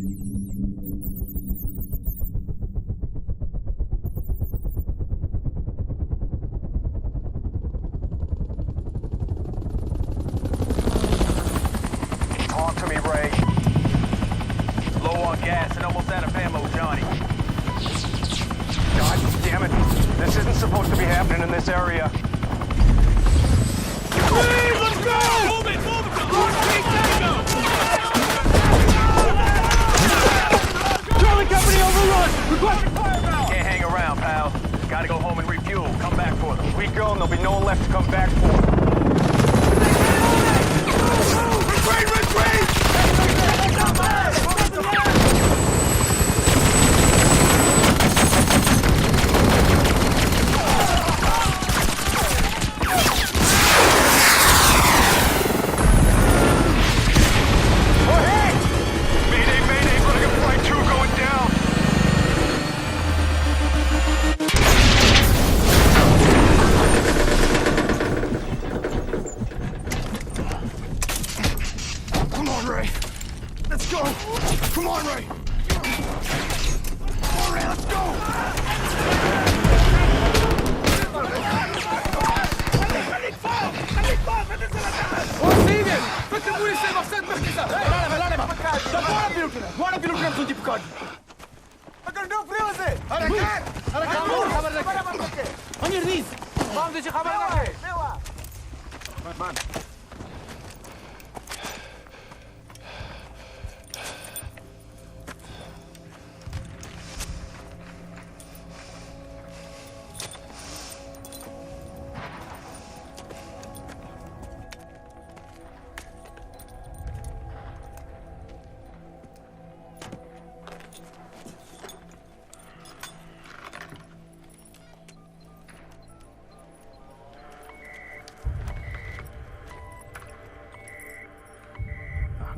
Talk to me, Ray. Low on gas and almost out of ammo, Johnny. God damn it. This isn't supposed to be happening in this area. Please, let's go! Move it! Move it! Charlie Company overrun! Requesting firepower! Can't hang around, pal. Gotta go home and refuel. Come back for them. We go and there'll be no one left to come back for. Retreat! Retreat!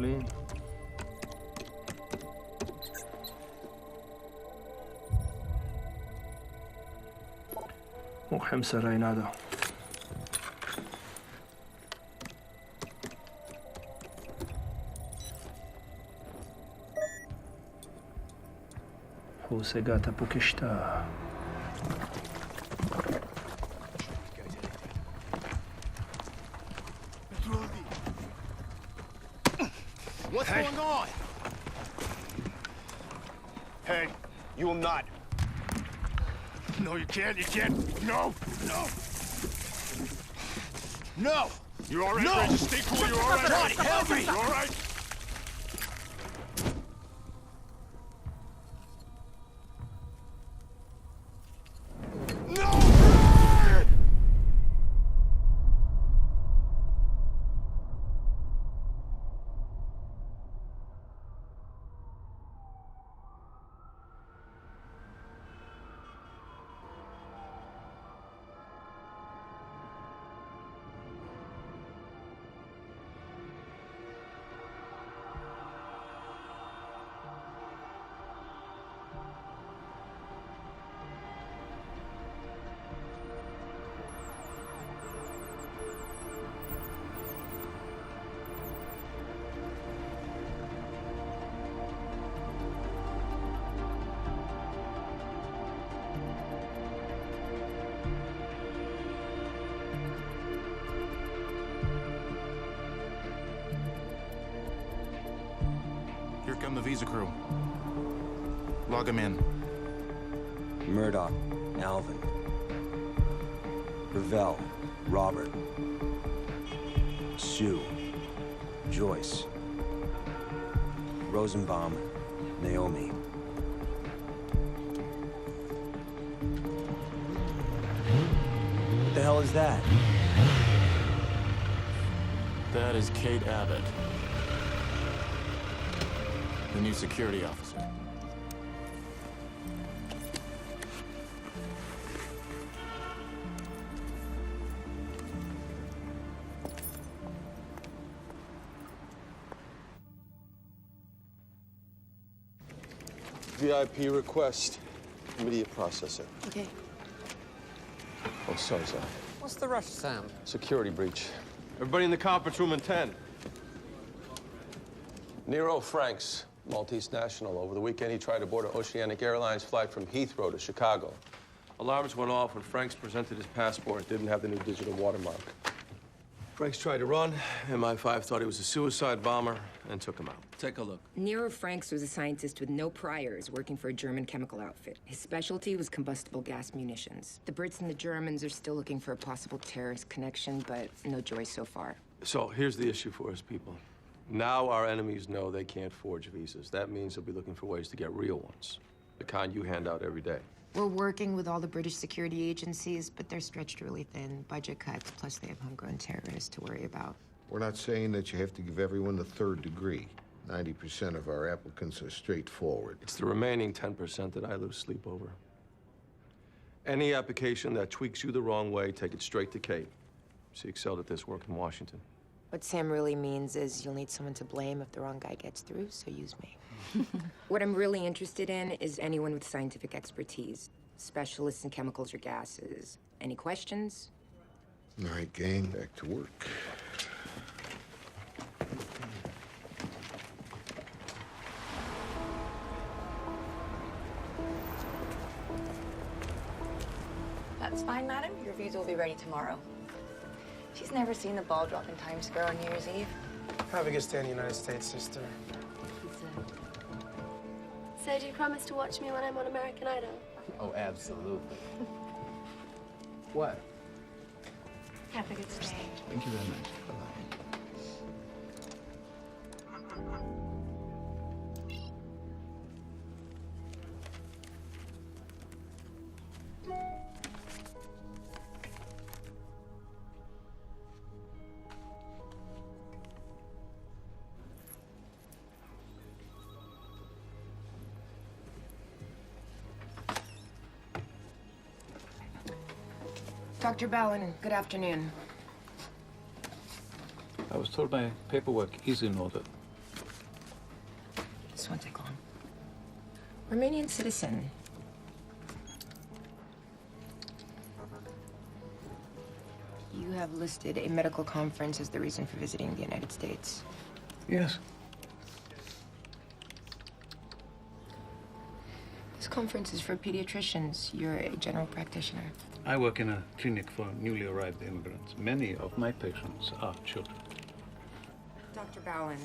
أهلين. مو حمص رينادا. هو سجاتا بوكشتا. What's going on? Hey, you will not. No, you can't. You can't. No. No. No. You're all right, No. Ray? Just stay cool. You're all right. Johnny, help me. You're all right. Here come the visa crew. Log them in. Murdoch, Alvin. Ravel, Robert. Sue, Joyce. Rosenbaum, Naomi. What the hell is that? That is Kate Abbott, the new security officer. VIP request. Immediate processing. Okay. Oh, sorry, sir. What's the rush, Sam? Security breach. Everybody in the conference room in 10. Nero Franks, Maltese national. Over the weekend, he tried to board an Oceanic Airlines flight from Heathrow to Chicago. Alarms went off when Franks presented his passport. It didn't have the new digital watermark. Franks tried to run. MI5 thought he was a suicide bomber and took him out. Take a look. Nero Franks was a scientist with no priors working for a German chemical outfit. His specialty was combustible gas munitions. The Brits and the Germans are still looking for a possible terrorist connection, but no joy so far. So here's the issue for us people. Now our enemies know they can't forge visas. That means they'll be looking for ways to get real ones. The kind you hand out every day. We're working with all the British security agencies, but they're stretched really thin. Budget cuts, plus they have homegrown terrorists to worry about. We're not saying that you have to give everyone the third degree. 90% of our applicants are straightforward. It's the remaining 10% that I lose sleep over. Any application that tweaks you the wrong way, take it straight to Kate. She excelled at this work in Washington. What Sam really means is you'll need someone to blame if the wrong guy gets through, so use me. What I'm really interested in is anyone with scientific expertise. Specialists in chemicals or gases. Any questions? All right, gang, back to work. That's fine, madam. Your visa will be ready tomorrow. She's never seen the ball drop in Times Square on New Year's Eve. Have a good stay in the United States, sister. So do you promise to watch me when I'm on American Idol? Oh, absolutely. What? Have a good stay. Thank you very much. Dr. Ballin, good afternoon. I was told my paperwork is in order. This won't take long. Romanian citizen. You have listed a medical conference as the reason for visiting the United States. Yes. This conference is for pediatricians. You're a general practitioner. I work in a clinic for newly arrived immigrants. Many of my patients are children. Dr. Ballin,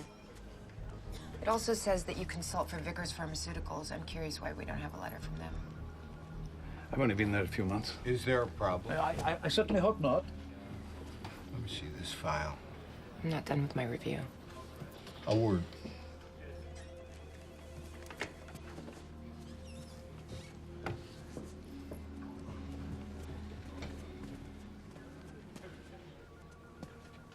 it also says that you consult for Vickers Pharmaceuticals. I'm curious why we don't have a letter from them. I've only been there a few months. Is there a problem? I certainly hope not. Let me see this file. I'm not done with my review. A word.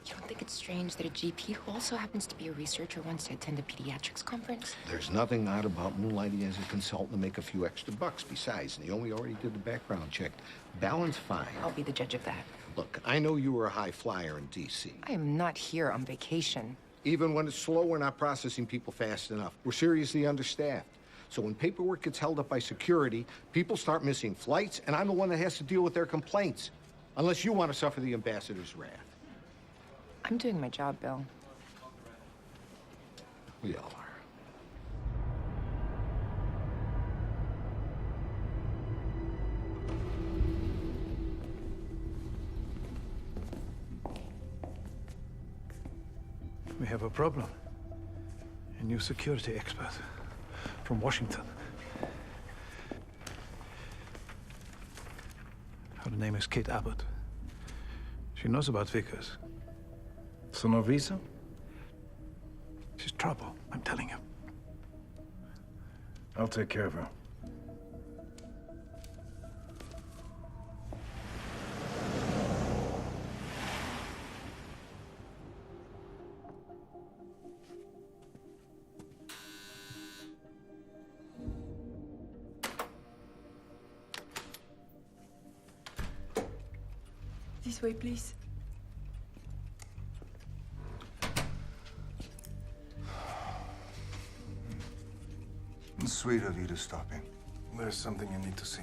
You don't think it's strange that a GP who also happens to be a researcher wants to attend a pediatrics conference? There's nothing odd about moonlighting as a consultant to make a few extra bucks. Besides, Naomi already did the background check. Balance fine. I'll be the judge of that. Look, I know you were a high flyer in D.C. I am not here on vacation. Even when it's slow, we're not processing people fast enough. We're seriously understaffed. So when paperwork gets held up by security, people start missing flights, and I'm the one that has to deal with their complaints. Unless you want to suffer the ambassador's wrath. I'm doing my job, Bill. We all are. We have a problem. A new security expert from Washington. Her name is Kate Abbott. She knows about Vickers. So no visa? She's trouble, I'm telling you. I'll take care of her. This way, please. It's sweet of you to stop in. There's something you need to see.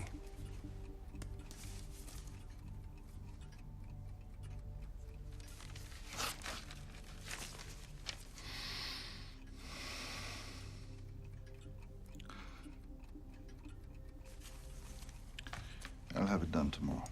on tomorrow.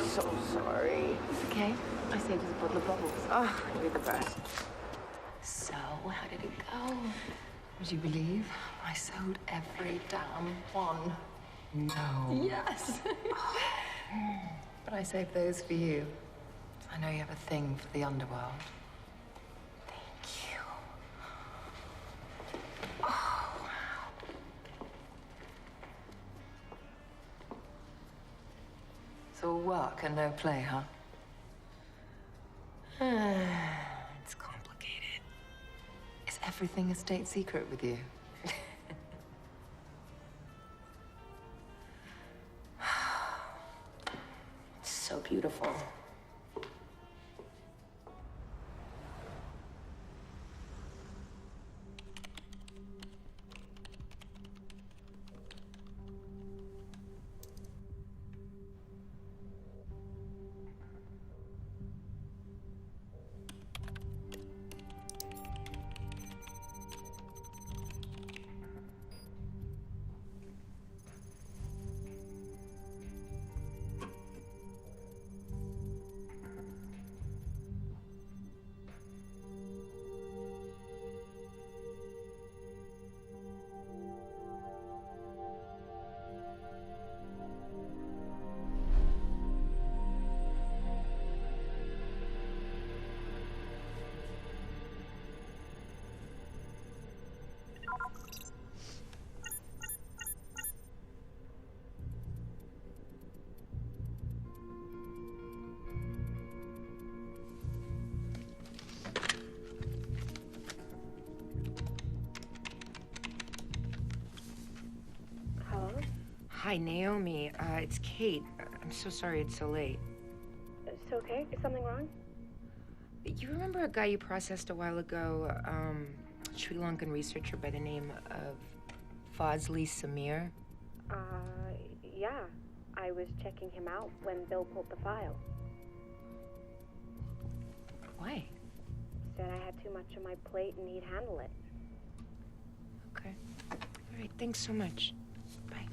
So sorry. Okay, I saved us a bottle of bubbles. Oh, you're the best. So, how did it go? Would you believe I sold every damn one? No. Yes. But I saved those for you. I know you have a thing for the underworld. Thank you. It's all work and no play, huh? It's complicated. Is everything a state secret with you? It's so beautiful. Hi, Naomi. It's Kate. I'm so sorry it's so late. It's okay? Is something wrong? You remember a guy you processed a while ago, Sri Lankan researcher by the name of Fazli Samir? Yeah. I was checking him out when Bill pulled the file. Why? Said I had too much on my plate and he'd handle it. Okay. All right, thanks so much. Bye.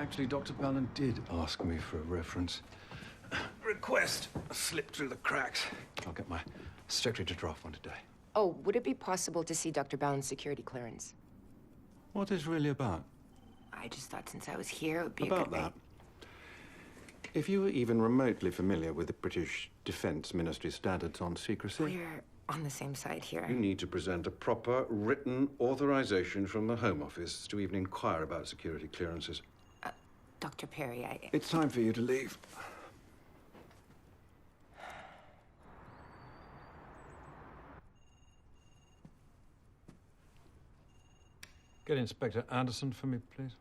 Actually, Dr. Ballon did ask me for a reference. Request slipped through the cracks. I'll get my secretary to draft one today. Oh, would it be possible to see Dr. Ballon's security clearance? What is really about? I just thought since I was here, it would be About a good that. If you were even remotely familiar with the British Defence Ministry standards on secrecy, We're on the same side here. you need to present a proper written authorization from the Home Office to even inquire about security clearances. Dr. Perry, It's time for you to leave. Get Inspector Anderson for me, please.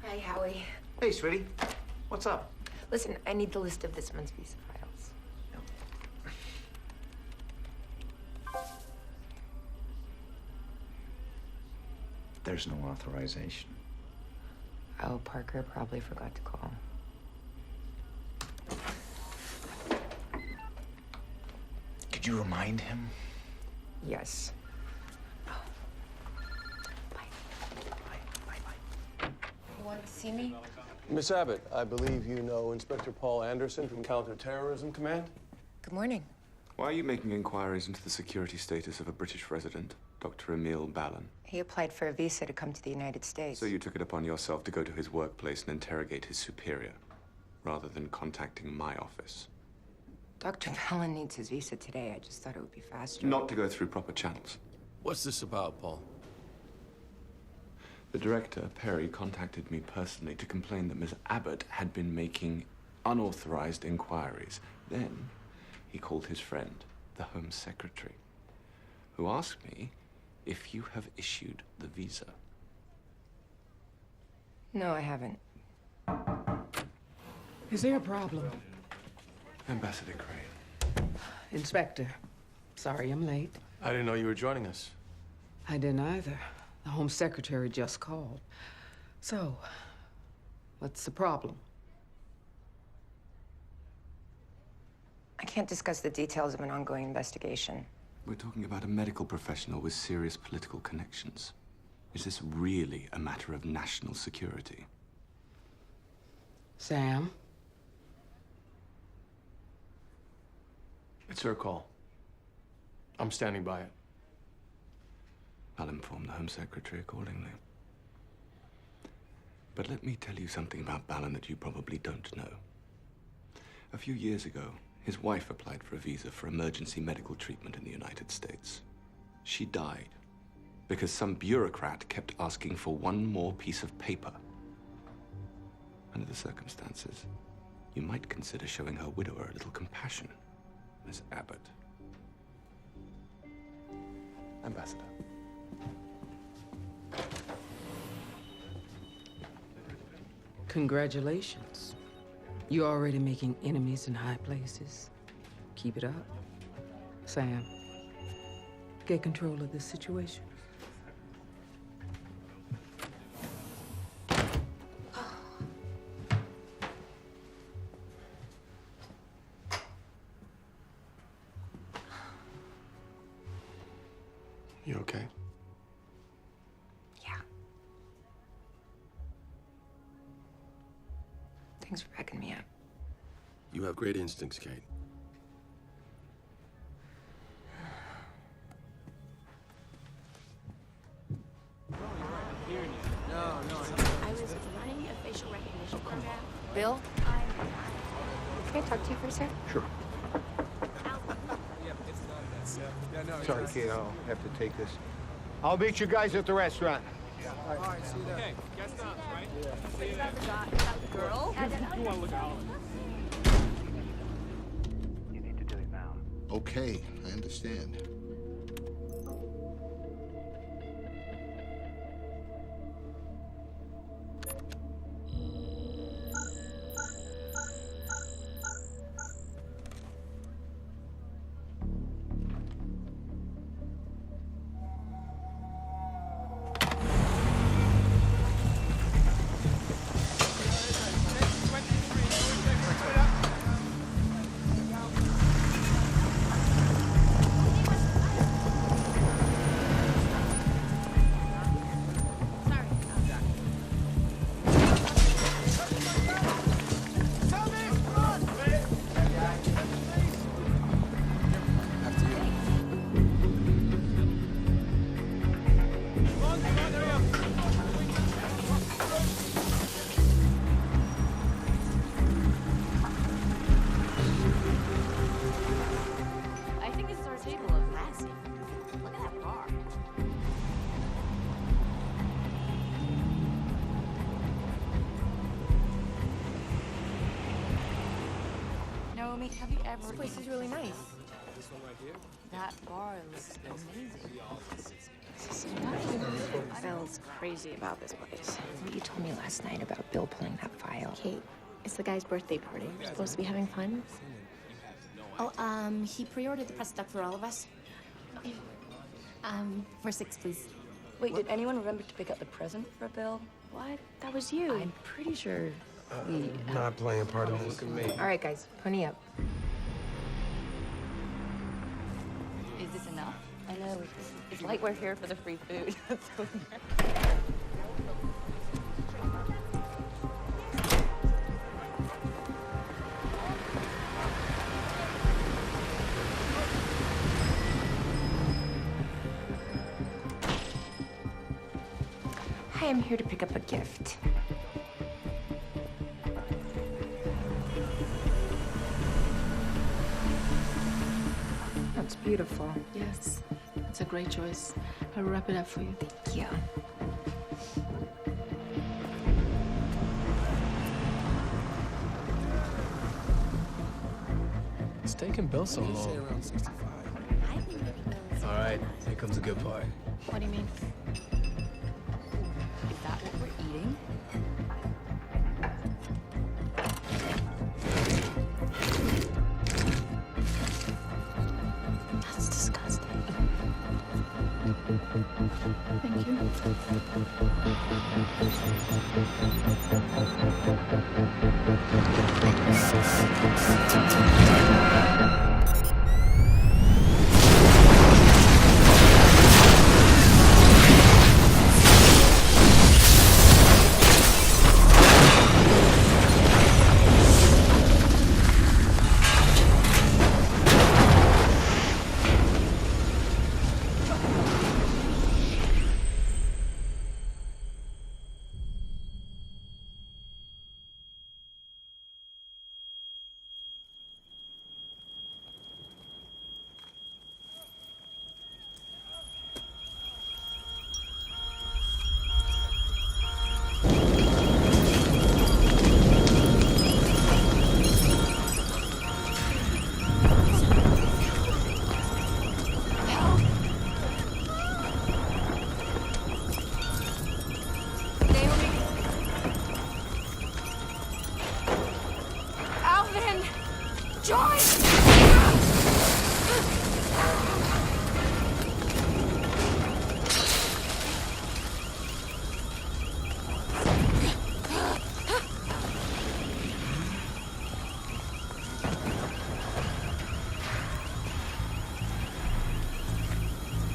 Hi, Howie. Hey, sweetie. What's up? Listen, I need the list of this month's visa files. There's no authorization. Oh, Parker probably forgot to call. Could you remind him? Yes. You wanted to see me? Miss Abbott, I believe you know Inspector Paul Anderson from Counterterrorism Command? Good morning. Why are you making inquiries into the security status of a British resident, Dr. Emil Ballon? He applied for a visa to come to the United States. So you took it upon yourself to go to his workplace and interrogate his superior, rather than contacting my office. Dr. Ballon needs his visa today. I just thought it would be faster. Not to go through proper channels. What's this about, Paul? The director, Perry, contacted me personally to complain that Miss Abbott had been making unauthorized inquiries. Then he called his friend, the Home Secretary, who asked me if you have issued the visa. No, I haven't. Is there a problem? Ambassador Crane. Inspector, sorry I'm late. I didn't know you were joining us. I didn't either. The Home Secretary just called. So, what's the problem? I can't discuss the details of an ongoing investigation. We're talking about a medical professional with serious political connections. Is this really a matter of national security? Sam? It's her call. I'm standing by it. I'll inform the Home Secretary accordingly. But let me tell you something about Ballon that you probably don't know. A few years ago, his wife applied for a visa for emergency medical treatment in the United States. She died because some bureaucrat kept asking for one more piece of paper. Under the circumstances, you might consider showing her widower a little compassion, Miss Abbott. Ambassador. Congratulations. You're already making enemies in high places. Keep it up. Sam, get control of this situation. You okay? Yeah. Thanks for backing me up. You have great instincts, Kate. I was running a facial recognition program. Bill? Can I talk to you for a sec? Sure. Sorry, Kate, I'll have to take this. I'll meet you guys at the restaurant. All right, see you there. Okay, guest up, right? Yeah. Is that the girl? You want to look out? You need to do it now. Okay, I understand. me, have you ever... This place is really nice. This one right here? That bar looks amazing. Bill's crazy about this place. What you told me last night about Bill pulling that file. Kate, it's the guy's birthday party. We're supposed to be having fun. Oh, he pre-ordered the press stuff for all of us. For 6, please. Wait, did anyone remember to pick up the present for Bill? What? That was you. I'm pretty sure we... Not playing part of this. Look at me. All right, guys, pony up. Is this enough? I know, it's like we're here for the free food. Hi, I'm here to pick up a gift. That's beautiful. Yes, it's a great choice. I'll wrap it up for you. Thank you. It's taking Bill so long. All right, here comes the good part. What do you mean? Is that what we're eating? That's disgusting. Thank you.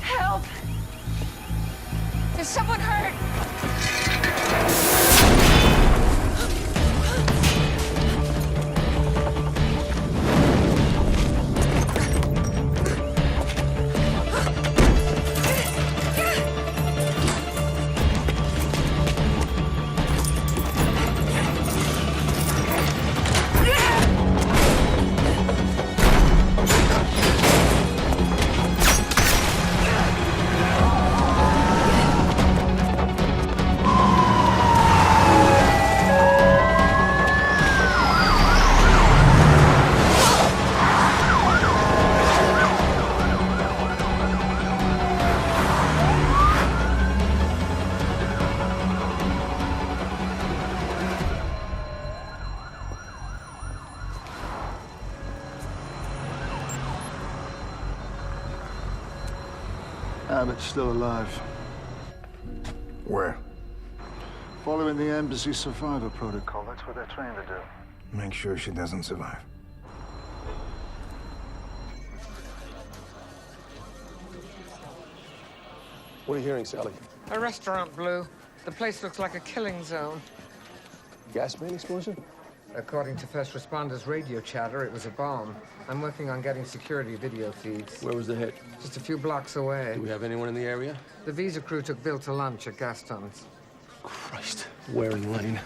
Help! Is someone hurt? Abbott's still alive. Where? Following the embassy survivor protocol. That's what they're trained to do. Make sure she doesn't survive. What are you hearing, Sally? A restaurant blew. The place looks like a killing zone. Gas main explosion? According to first responders' radio chatter, it was a bomb. I'm working on getting security video feeds. Where was the hit? Just a few blocks away. Do we have anyone in the area? The visa crew took Bill to lunch at Gaston's. Christ. Waring Lane.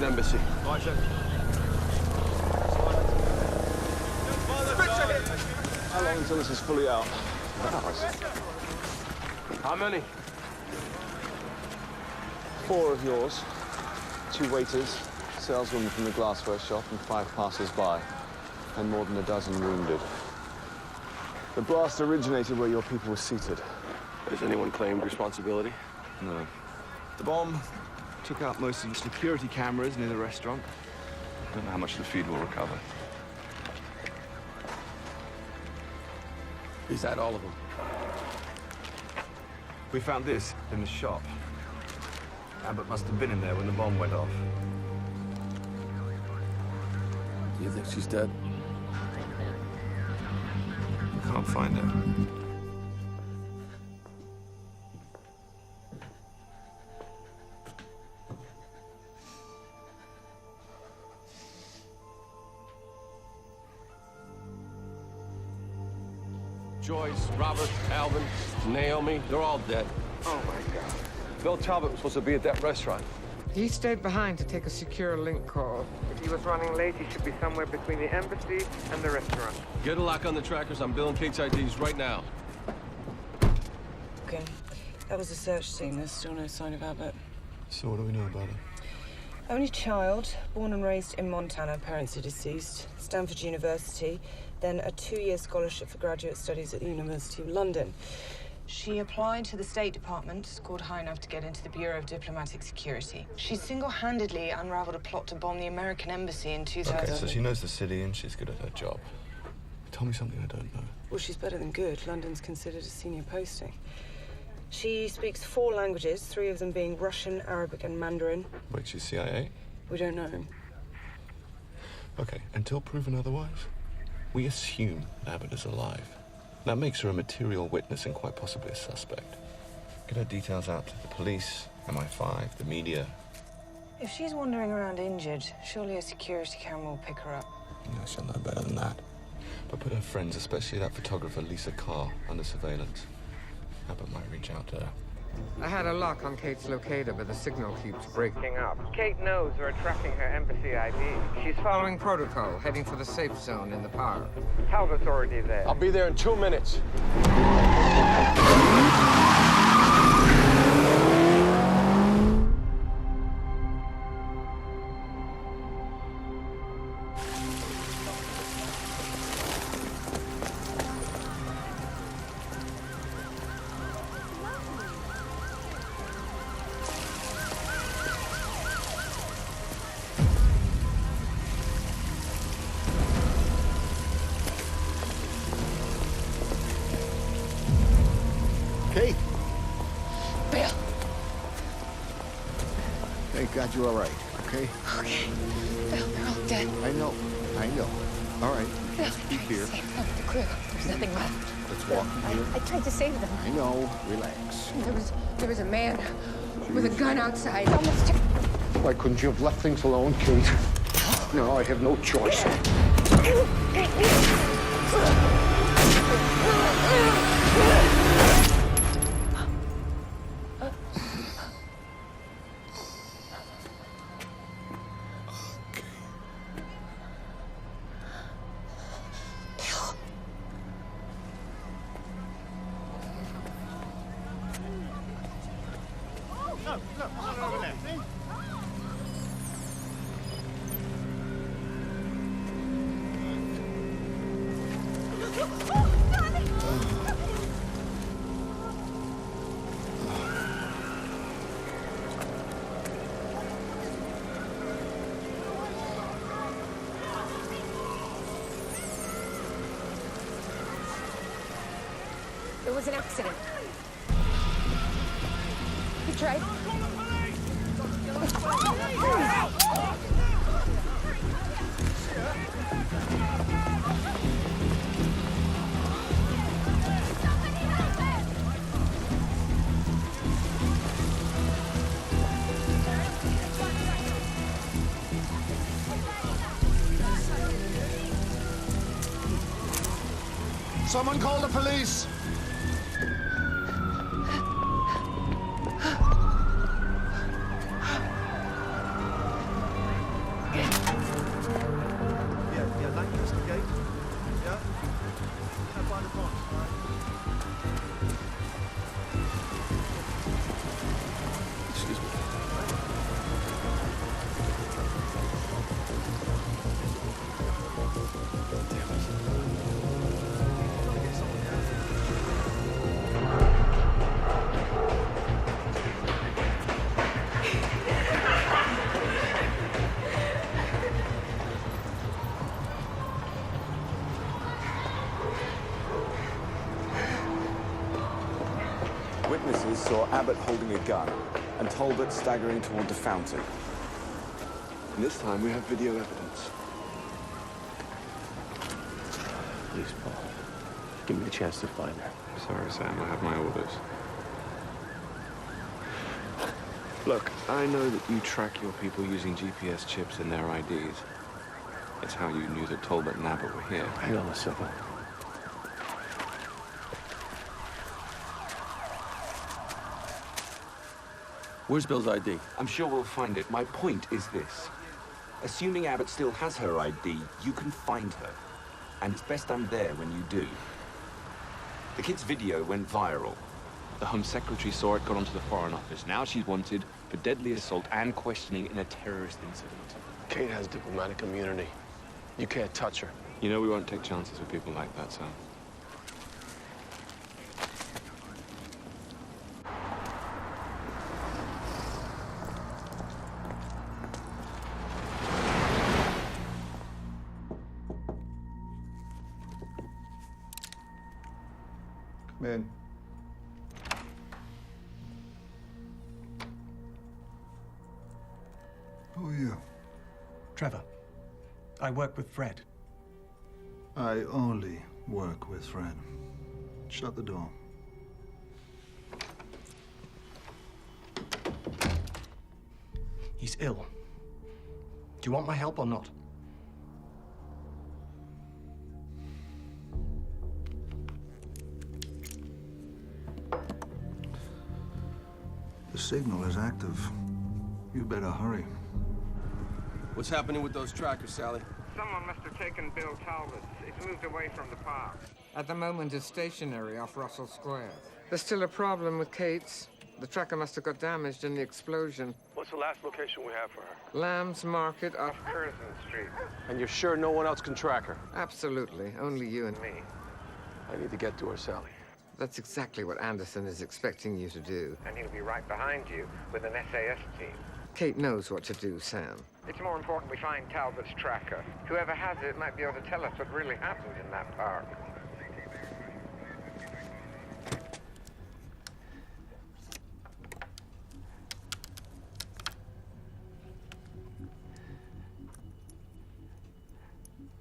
American embassy. Right, sir. How long until this is fully out? Hours. How many? 4 of yours, 2 waiters, saleswoman from the glassware shop, and 5 passers-by, and more than a dozen wounded. The blast originated where your people were seated. Has anyone claimed responsibility? No. The bomb took out most of the security cameras near the restaurant. I don't know how much the feed will recover. Is that all of them? We found this in the shop. Abbott must have been in there when the bomb went off. Do you think she's dead? Can't find her. Joyce, Robert, Alvin, Naomi, they're all dead. Oh, my God. Bill Talbot was supposed to be at that restaurant. He stayed behind to take a secure link call. If he was running late, he should be somewhere between the embassy and the restaurant. Get a lock on the trackers. I'm billing Kate's IDs right now. Okay. That was a search team. There's still no sign of Abbott. So what do we know about her? Only child, born and raised in Montana. Parents are deceased. Stanford University, then a 2-year scholarship for graduate studies at the University of London. She applied to the State Department, scored high enough to get into the Bureau of Diplomatic Security. She single-handedly unraveled a plot to bomb the American embassy in 2000. Okay, so she knows the city and she's good at her job. Tell me something I don't know. Well, she's better than good. London's considered a senior posting. She speaks 4 languages, 3 of them being Russian, Arabic, and Mandarin. Wait, she's CIA? We don't know. Okay, until proven otherwise, we assume Abbott is alive. That makes her a material witness and quite possibly a suspect. Get her details out to the police, MI5, the media. If she's wandering around injured, surely a security camera will pick her up. No, she'll know better than that. But put her friends, especially that photographer Lisa Carr, under surveillance. Abbott might reach out to her. I had a lock on Kate's locator, but the signal keeps breaking up. Kate knows we're tracking her embassy ID. She's following protocol, heading for the safe zone in the park. Talbot's already there. I'll be there in 2 minutes. Kate! Bill! Thank God you're all right, okay? Okay. Bill, they're all dead. I know. All right. Bill, Let's be here. save them, the crew. There's nothing left. Let's walk in here. I tried to save them. I know. Relax. There was a man with a gun outside. Almost took... Why couldn't you have left things alone, Kate? No, I have no choice. It was an accident. He tried... Someone call the police! witnesses saw Abbott holding a gun and Talbot staggering toward the fountain. And this time we have video evidence. Please, Paul. Give me the chance to find her. Sorry, Sam, I have my orders. Look, I know that you track your people using GPS chips in their IDs. It's how you knew that Talbot and Abbott were here. Hang on a second. Where's Bill's ID? I'm sure we'll find it. My point is this. Assuming Abbott still has her ID, you can find her. And it's best I'm there when you do. The kid's video went viral. The Home Secretary saw it, got onto the Foreign Office. Now she's wanted for deadly assault and questioning in a terrorist incident. Kate has diplomatic immunity. You can't touch her. You know we won't take chances with people like that, Sam. Come in. Who are you? Trevor. I work with Fred. I only work with Fred. Shut the door. He's ill. Do you want my help or not? The signal is active. You better hurry. What's happening with those trackers, Sally? Someone must have taken Bill Talbot's. It's moved away from the park. At the moment, it's stationary off Russell Square. There's still a problem with Kate's. The tracker must have got damaged in the explosion. What's the last location we have for her? Lamb's Market off Curzon Street. And you're sure no one else can track her? Absolutely. Only you and me. I need to get to her, Sally. That's exactly what Anderson is expecting you to do. And he'll be right behind you with an SAS team. Kate knows what to do, Sam. It's more important we find Talbot's tracker. Whoever has it might be able to tell us what really happened in that park.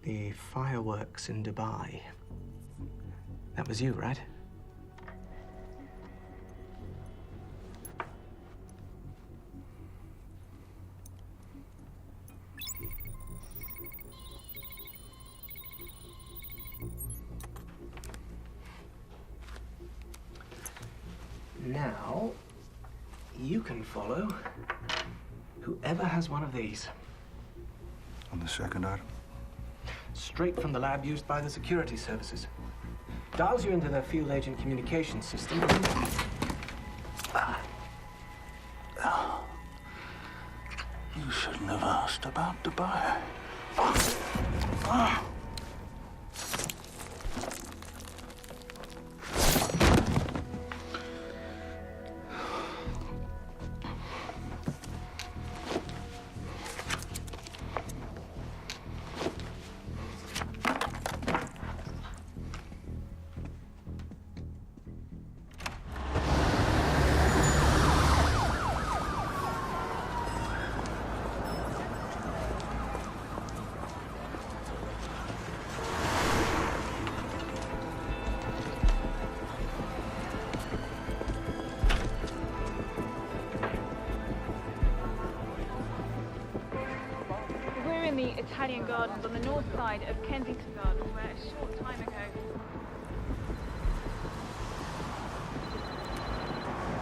The fireworks in Dubai. That was you, right? Now, you can follow whoever has one of these. On the second item? Straight from the lab used by the security services. Dials you into their field agent communication system. You shouldn't have asked about Dubai. The Italian Gardens on the north side of Kensington Gardens, where a short time ago...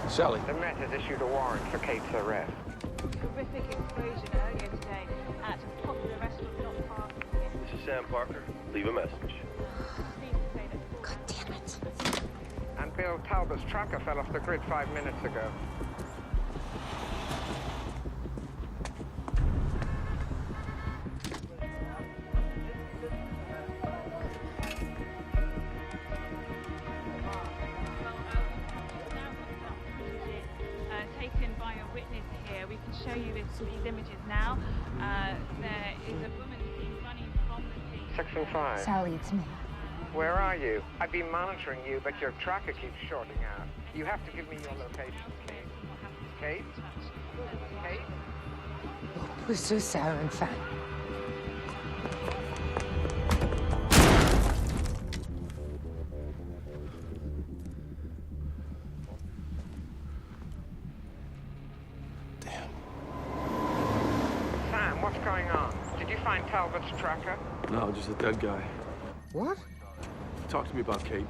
Sally. The Met has issued a warrant for Kate's arrest. Horrific explosion earlier today at a popular restaurant not far from here. This is Sam Parker. Leave a message. God damn it. And Bill Talbot's tracker fell off the grid 5 minutes ago. Taken by a witness here. We can show you these images now. There is a woman seen running from the scene. Section 5. Sally, it's me. Where are you? I've been monitoring you, but your tracker keeps shorting out. You have to give me your location, Kate. Kate? Kate? Who's so sour and fat? Sam, what's going on? Did you find Talbot's tracker? No, just a dead guy. What? Talk to me about Kate.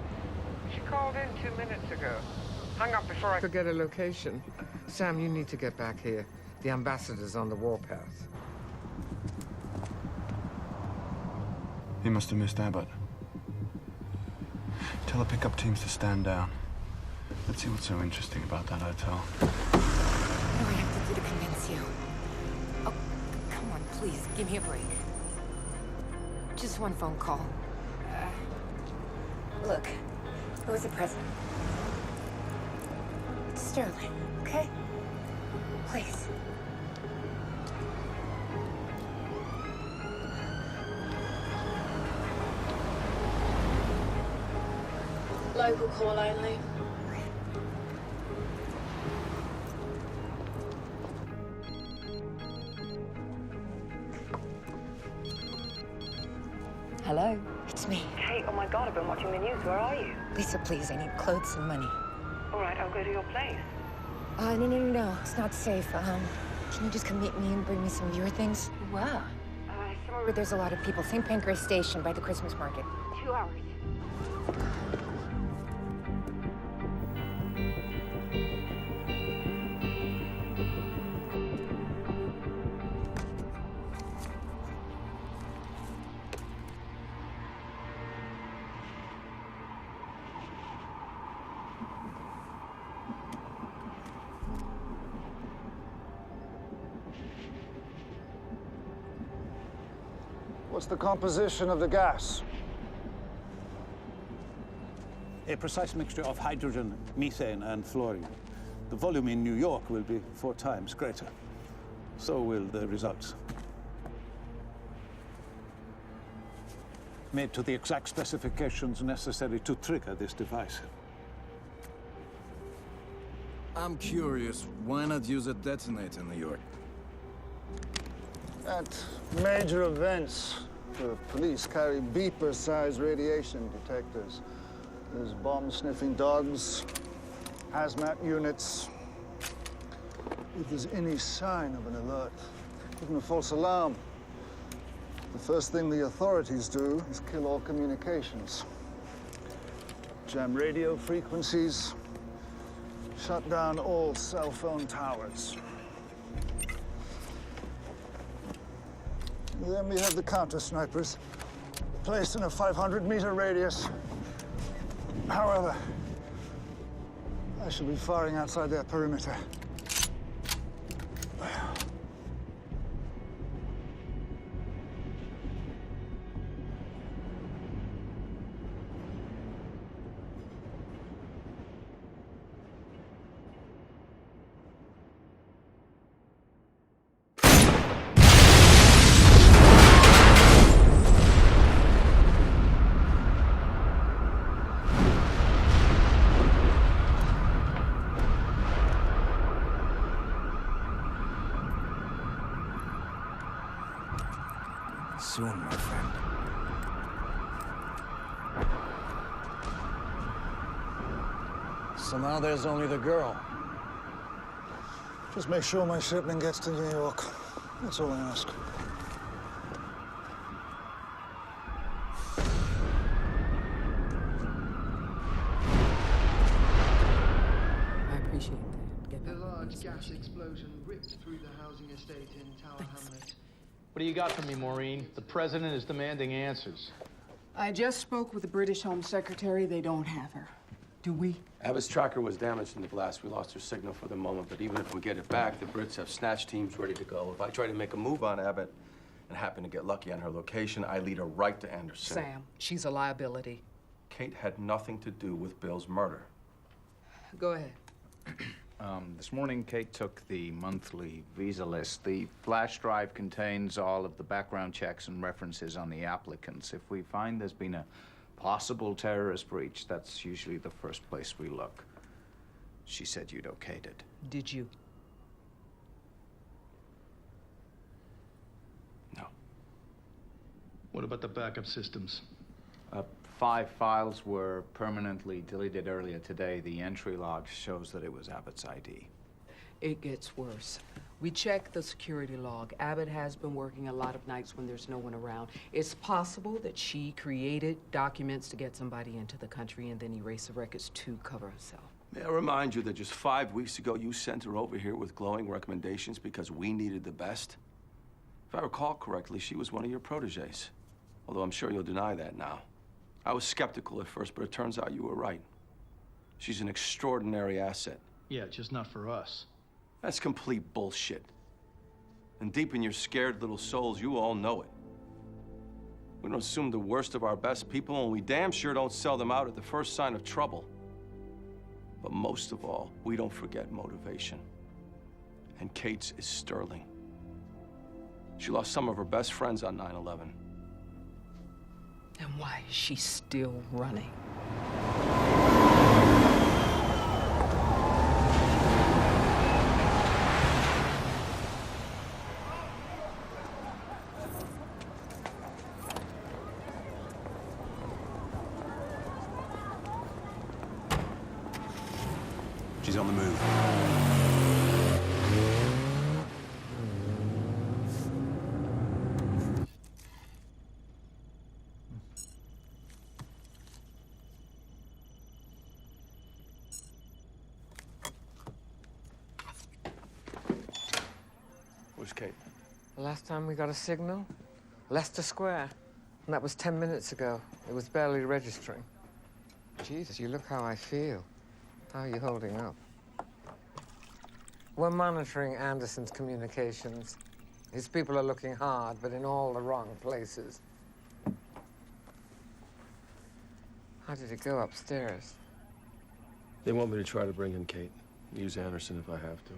She called in 2 minutes ago. Hung up before I could get a location. Sam, you need to get back here. The ambassador's on the warpath. He must have missed Abbott. Tell the pickup teams to stand down. Let's see what's so interesting about that hotel. What do I have to do to convince you? Oh, come on, please, give me a break. Just one phone call. Look, who was the president? It's Sterling, okay? Please. Local call only. Hello, it's me. Kate, oh my God, I've been watching the news. Where are you? Lisa, please, I need clothes and money. All right, I'll go to your place. No, it's not safe. Can you just come meet me and bring me some of your things? Where? Somewhere where there's a lot of people. St. Pancras Station by the Christmas market. 2 hours. What's the composition of the gas? A precise mixture of hydrogen, methane, and fluorine. The volume in New York will be 4 times greater. So will the results. Made to the exact specifications necessary to trigger this device. I'm curious, why not use a detonator in New York? At major events, the police carry beeper-sized radiation detectors. There's bomb-sniffing dogs, hazmat units. If there's any sign of an alert, even a false alarm, the first thing the authorities do is kill all communications. Jam radio frequencies, shut down all cell phone towers. Then we have the counter-snipers, placed in a 500-meter radius. However, I should be firing outside their perimeter. Soon, my friend. So now there's only the girl. Just make sure my shipment gets to New York. That's all I ask. I appreciate that. Get The back. large gas explosion ripped through the housing estate in Tower Hamlet. What do you got for me, Maureen? The president is demanding answers. I just spoke with the British Home Secretary. They don't have her. Do we? Abbott's tracker was damaged in the blast. We lost her signal for the moment, but even if we get it back, the Brits have snatch teams ready to go. If I try to make a move on Abbott and happen to get lucky on her location, I lead her right to Anderson. Sam, she's a liability. Kate had nothing to do with Bill's murder. Go ahead. This morning, Kate took the monthly visa list. The flash drive contains all of the background checks and references on the applicants. If we find there's been a possible terrorist breach, that's usually the first place we look. She said you'd okayed it. Did you? No. What about the backup systems? 5 files were permanently deleted earlier today. The entry log shows that it was Abbott's ID. It gets worse. We checked the security log. Abbott has been working a lot of nights when there's no one around. It's possible that she created documents to get somebody into the country and then erased the records to cover herself. May I remind you that just 5 weeks ago, you sent her over here with glowing recommendations because we needed the best? If I recall correctly, she was one of your proteges. Although I'm sure you'll deny that now. I was skeptical at first, but it turns out you were right. She's an extraordinary asset. Yeah, just not for us. That's complete bullshit. And deep in your scared little souls, you all know it. We don't assume the worst of our best people, and we damn sure don't sell them out at the first sign of trouble. But most of all, we don't forget motivation. And Kate's is sterling. She lost some of her best friends on 9/11. And why is she still running? She's on the move. Where's Kate? The last time we got a signal? Leicester Square. And that was 10 minutes ago. It was barely registering. Jesus, you look how I feel. How are you holding up? We're monitoring Anderson's communications. His people are looking hard, but in all the wrong places. How did it go upstairs? They want me to try to bring in Kate. Use Anderson if I have to.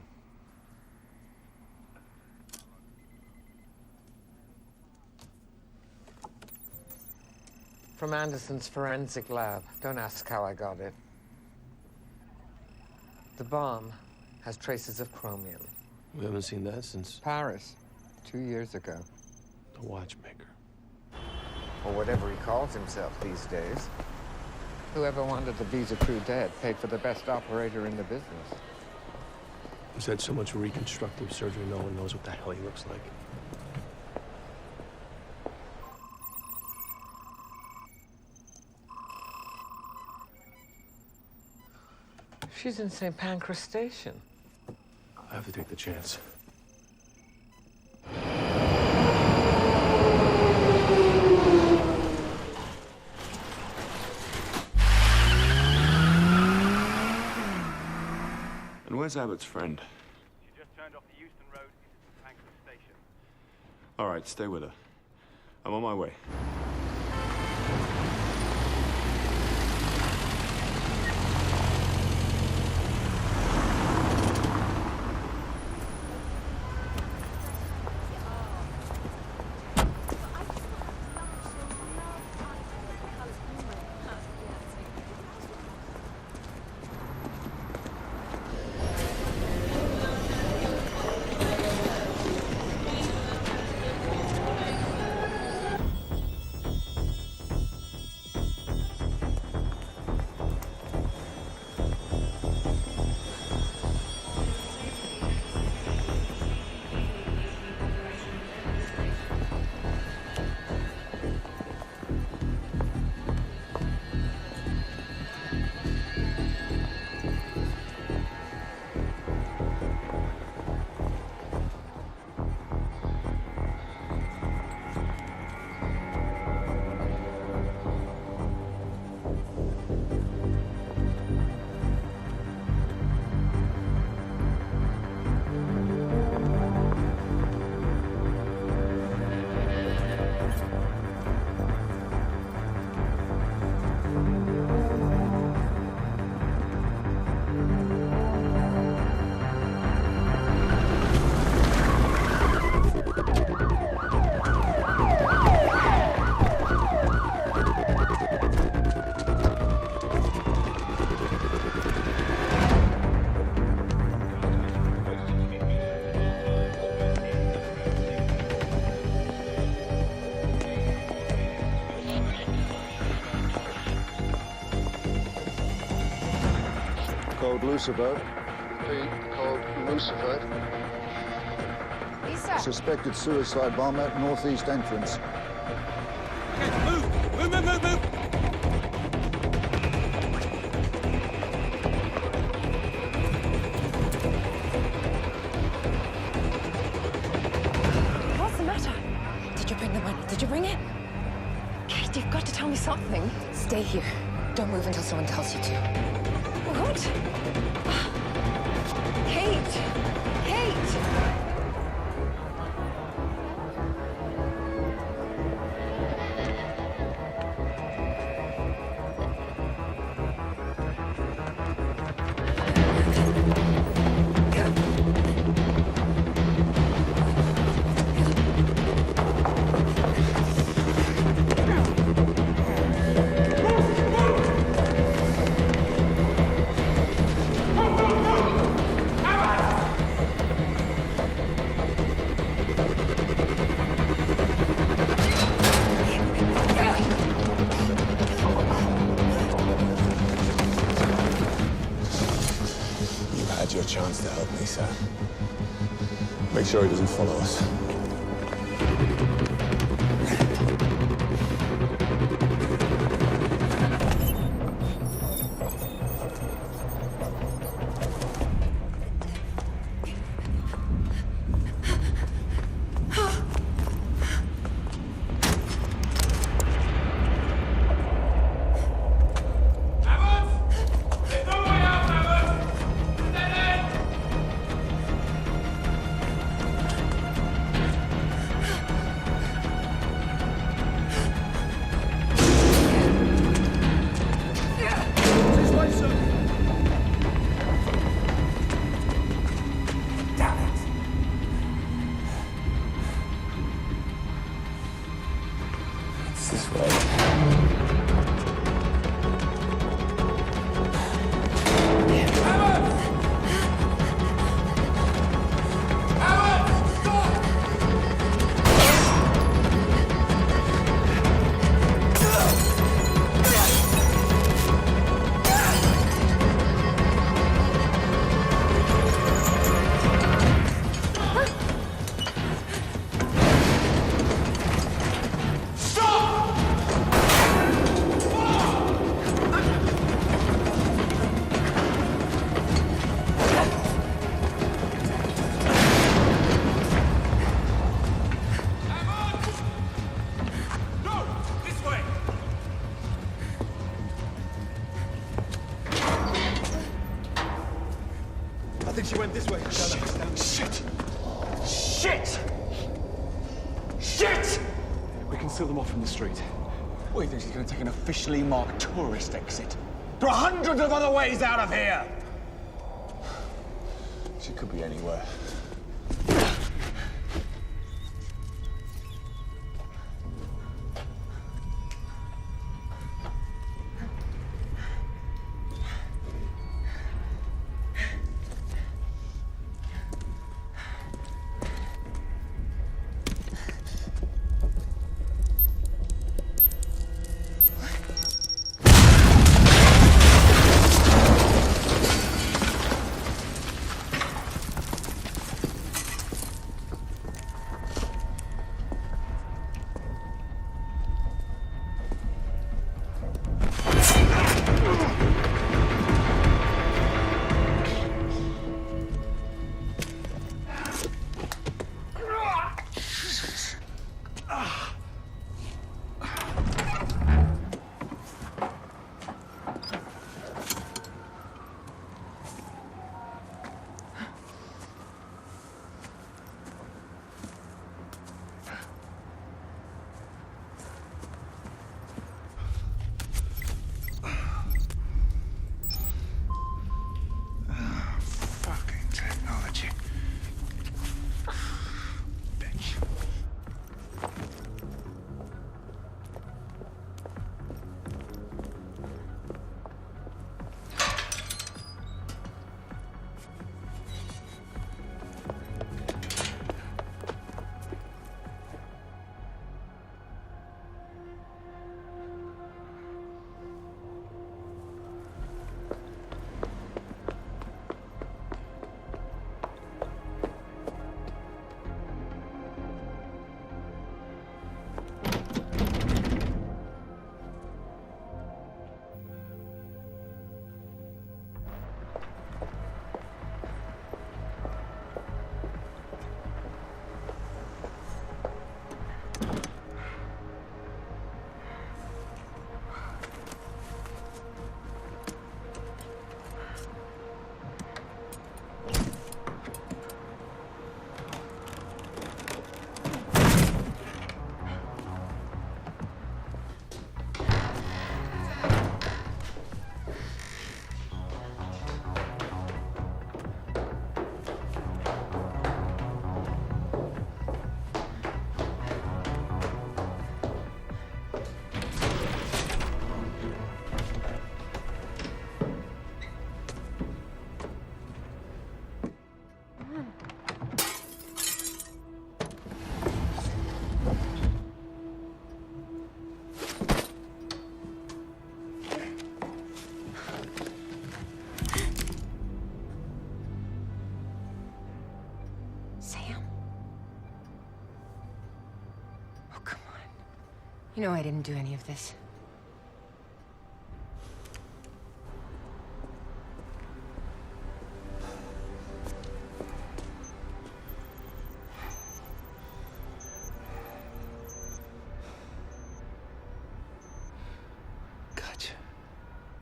From Anderson's forensic lab. Don't ask how I got it. The bomb has traces of chromium. We haven't seen that since Paris, 2 years ago. the watchmaker. Or whatever he calls himself these days. Whoever wanted the visa crew dead paid for the best operator in the business. He's had so much reconstructive surgery, no one knows what the hell he looks like. She's in St. Pancras Station. I have to take the chance. And where's Abbott's friend? She just turned off the Euston Road into St. Pancras Station. All right, stay with her. I'm on my way. code Lucifer. Repeat, code Lucifer. Lisa! Suspected suicide bomb at northeast entrance. Move! Move, move, move, move! What's the matter? Did you bring the money? Did you bring it? Kate, you've got to tell me something. Stay here. Don't move until someone tells you to. What? Kate! Kate! Your chance to help me, sir. Make sure he doesn't follow us. She went this way. Shit! Shit! Shit! We can seal them off from the street. What, you think she's going to take an officially marked tourist exit? There are hundreds of other ways out of here! She could be anywhere. You know I didn't do any of this. Gotcha.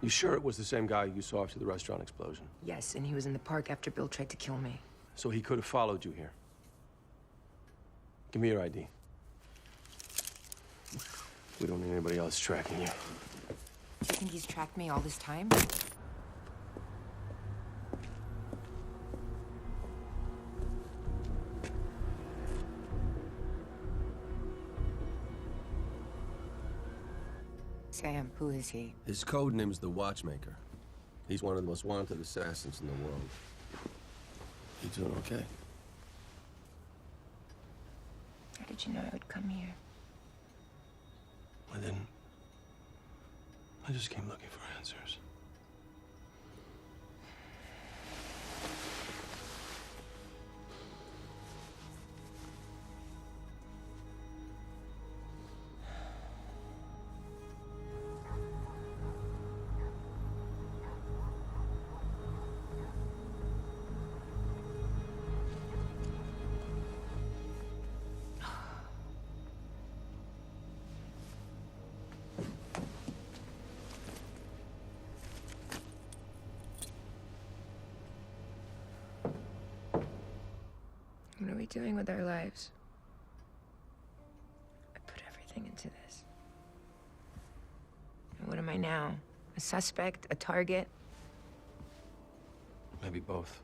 You sure it was the same guy you saw after the restaurant explosion? Yes, and he was in the park after Bill tried to kill me. So he could have followed you here. Give me your ID. We don't need anybody else tracking you. Do you think he's tracked me all this time? Sam, who is he? His code name is the Watchmaker. He's one of the most wanted assassins in the world. You doing okay? How did you know I would come here? I didn't. I just came looking for answers. What are we doing with our lives? I put everything into this. And what am I now? A suspect? A target? Maybe both.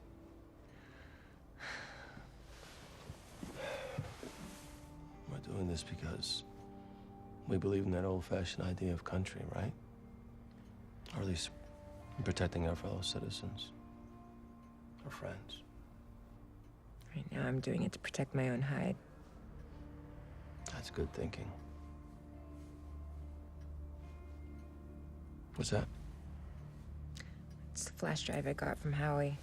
We're doing this because we believe in that old-fashioned idea of country, right? Or at least in protecting our fellow citizens, our friends. Right now, I'm doing it to protect my own hide. That's good thinking. What's that? It's the flash drive I got from Howie.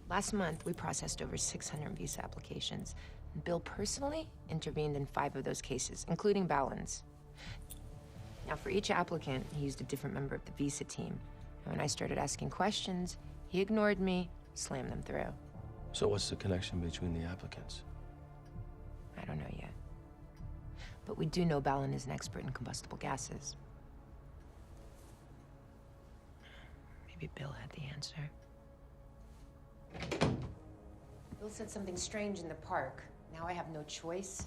Last month, we processed over 600 visa applications. And Bill personally intervened in 5 of those cases, including Ballin's. Now, for each applicant, he used a different member of the visa team. And when I started asking questions, he ignored me, slammed them through. So what's the connection between the applicants? I don't know yet. But we do know Ballin is an expert in combustible gases. Maybe Bill had the answer. Bill said something strange in the park. Now I have no choice.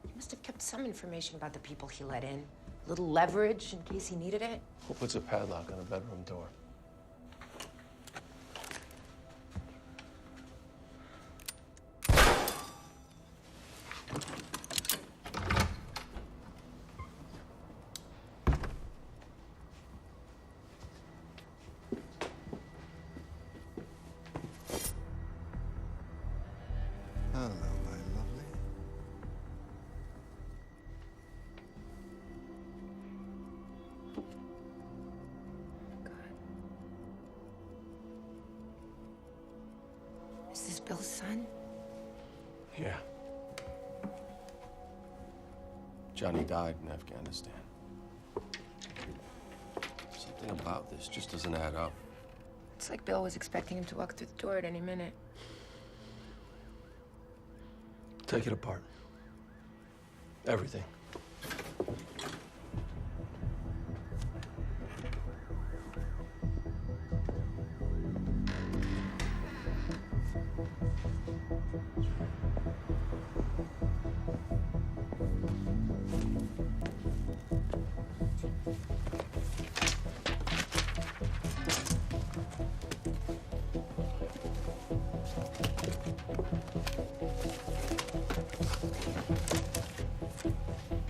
He must have kept some information about the people he let in. A little leverage in case he needed it. Who puts a padlock on a bedroom door? Hello, my lovely. Is this Bill's son? Yeah. Johnny died in Afghanistan. Something about this just doesn't add up. It's like Bill was expecting him to walk through the door at any minute. Take it apart. Everything.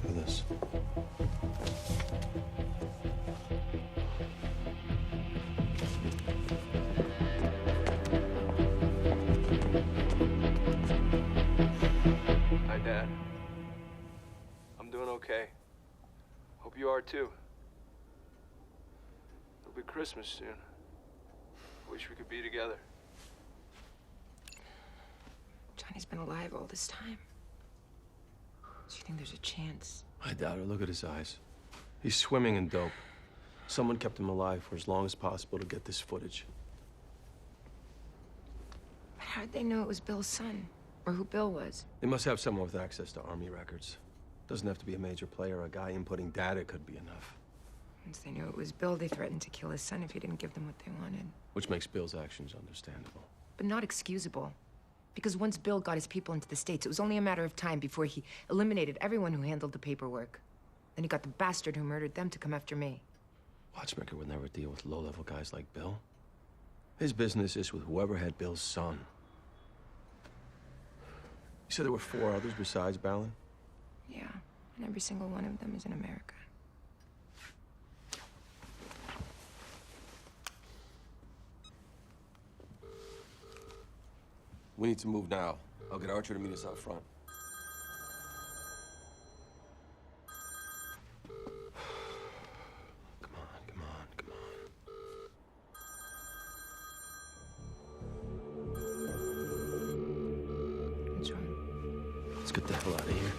Look at this. Hi, Dad. I'm doing okay. Hope you are too. It'll be Christmas soon. Wish we could be together. Johnny's been alive all this time. Do you think there's a chance I doubt it. Look at his eyes. He's swimming in dope. Someone kept him alive for as long as possible to get this footage. But how'd they know it was Bill's son? Or who Bill was? They must have someone with access to Army records. Doesn't have to be a major player. A guy inputting data could be enough. Once they knew it was Bill, they threatened to kill his son if he didn't give them what they wanted. Which makes Bill's actions understandable. But not excusable. Because once Bill got his people into the States, it was only a matter of time before he eliminated everyone who handled the paperwork. Then he got the bastard who murdered them to come after me. Watchmaker would never deal with low-level guys like Bill. His business is with whoever had Bill's son. You said there were 4 others besides Ballin? Yeah, and every single one of them is in America. We need to move now. I'll get Archer to meet us out front. Let's get the hell out of here.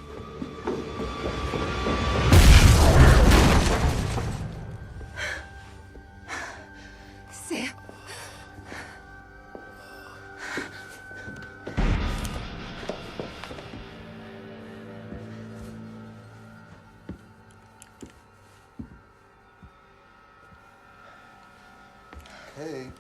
Sam. Kate.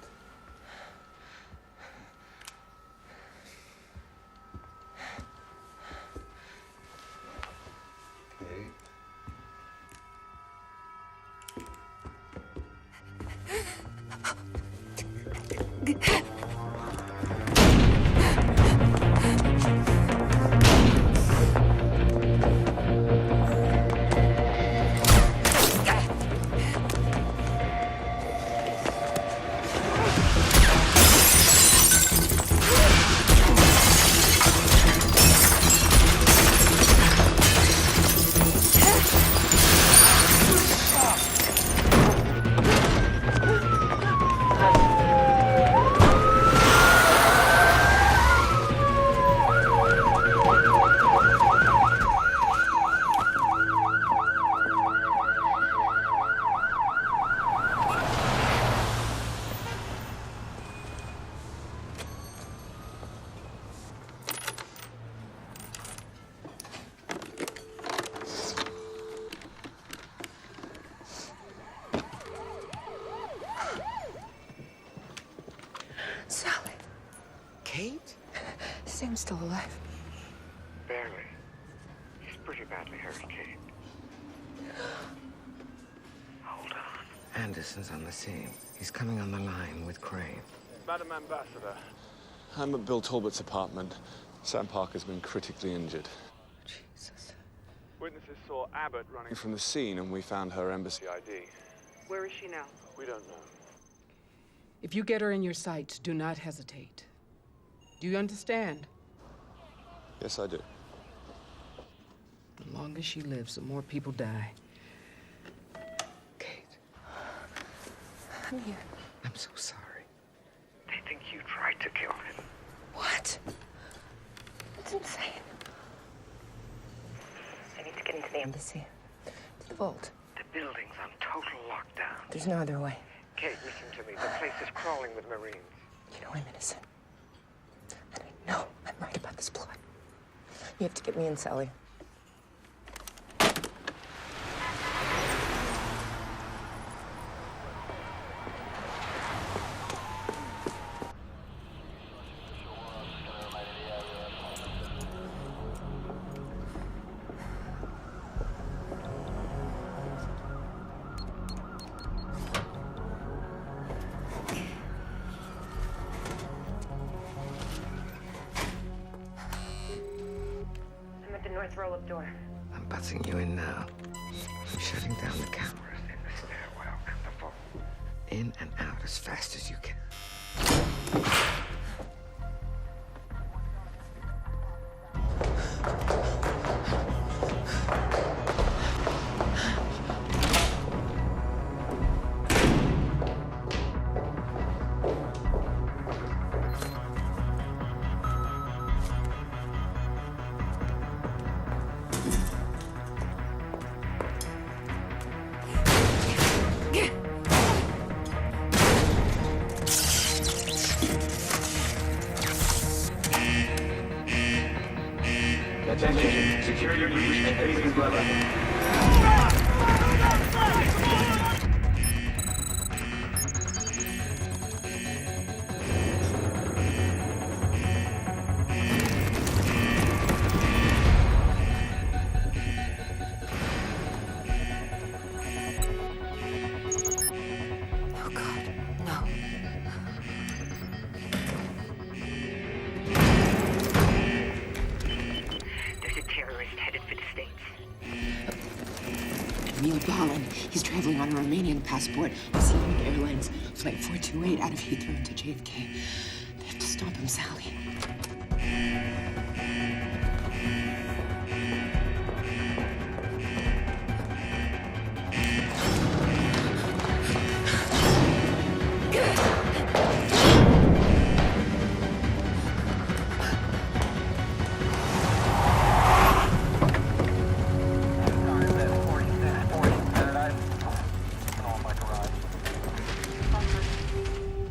Sally. Kate? Sam's still alive. Barely. He's pretty badly hurt, Kate. Hold on. Anderson's on the scene. He's coming on the line with Crane. Madam Ambassador, I'm at Bill Talbot's apartment. Sam Parker's been critically injured. Jesus. Witnesses saw Abbott running from the scene, and we found her embassy ID. Where is she now? We don't know. If you get her in your sights, do not hesitate. Do you understand? Yes, I do. The longer she lives, the more people die. Kate. I'm here. I'm so sorry. They think you tried to kill him. What? That's insane. I need to get into the embassy. To the vault. The building's on total lockdown. There's no other way. Kate, listen to me. The place is crawling with Marines. You know I'm innocent. And I know I'm right about this plot. You have to get me in, Sally. North roll-up door. I'm buzzing you in now. I'm shutting down the cameras in the stairwell and the vault. In and out as fast as you can. Balin. He's traveling on a Romanian passport. Oceanic Airlines, flight 428 out of Heathrow to JFK. They have to stop him, Sally.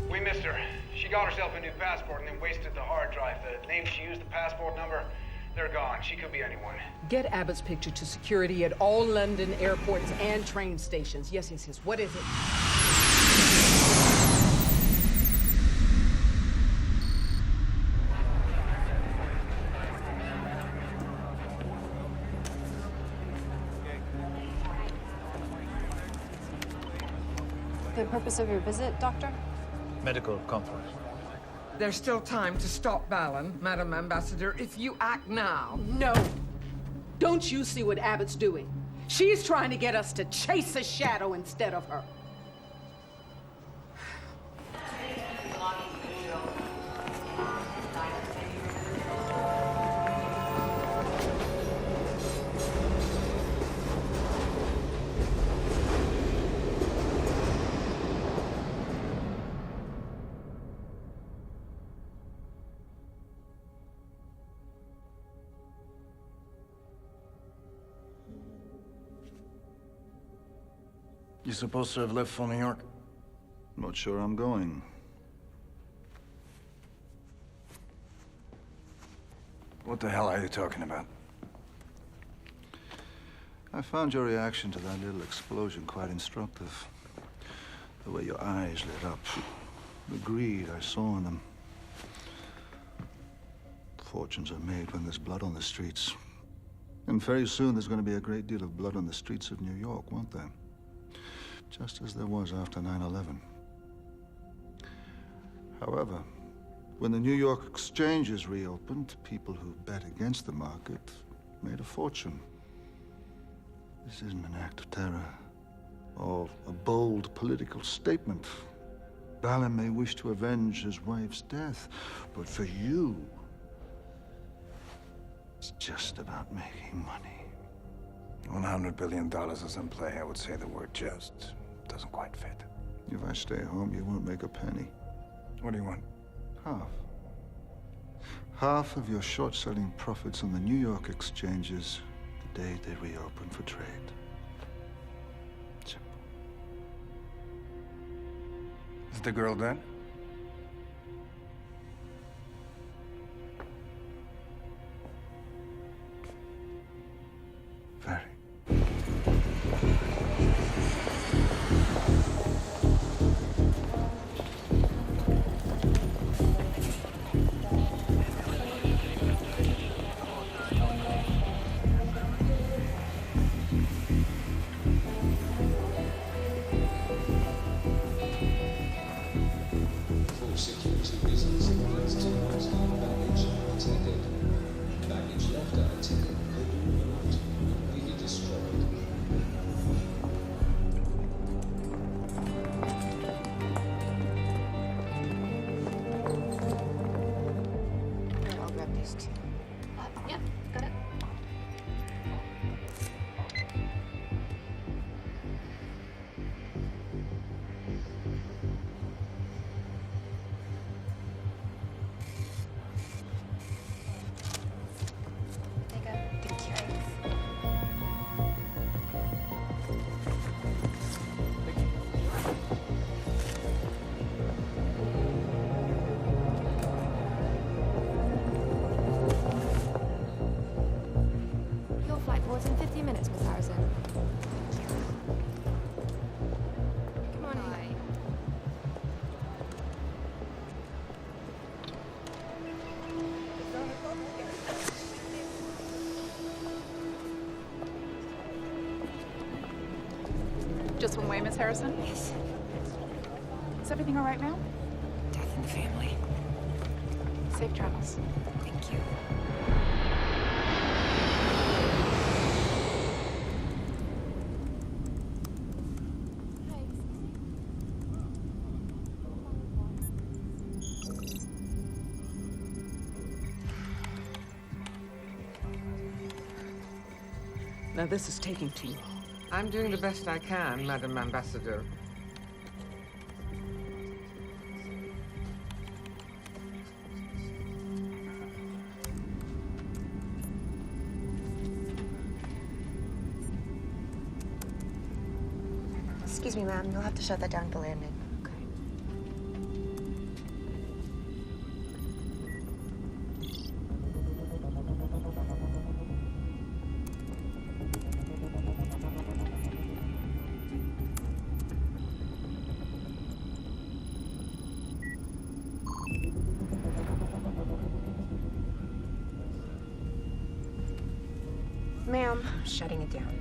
We missed her. She got herself a new passport and then wasted the hard drive. The name she used, the passport number, they're gone. She could be anyone. Get Abbott's picture to security at all London airports and train stations. Yes, yes, yes. What is it? The purpose of your visit, Doctor? Medical conference. There's still time to stop Balin, Madam Ambassador, if you act now. No. Don't you see what Abbott's doing? She's trying to get us to chase a shadow instead of her. You're supposed to have left for New York? Not sure I'm going. What the hell are you talking about? I found your reaction to that little explosion quite instructive. The way your eyes lit up. The greed I saw in them. Fortunes are made when there's blood on the streets. And very soon there's going to be a great deal of blood on the streets of New York, won't there? Just as there was after 9/11. However, when the New York exchanges reopened, people who bet against the market made a fortune. This isn't an act of terror or a bold political statement. Balin may wish to avenge his wife's death, but for you, it's just about making money. $100 billion is in play. I would say the word just doesn't quite fit. If I stay home, you won't make a penny. What do you want? Half. Half of your short-selling profits on the New York exchanges the day they reopen for trade. Simple. Is the girl dead? Very. For security reasons, please do not leave baggage unattended. Baggage left unattended will not be destroyed. I'll grab these two. Yep, got it. Your flight board's in 50 minutes, Miss Harrison. Come on in. Just one way, Miss Harrison? Yes. Is everything all right now? Death in the family. Safe travels. Thank you. Now, this is taking too long. I'm doing the best I can, Madam Ambassador. Excuse me, ma'am. You'll have to shut that down at the landing. Ma'am. I'm shutting it down.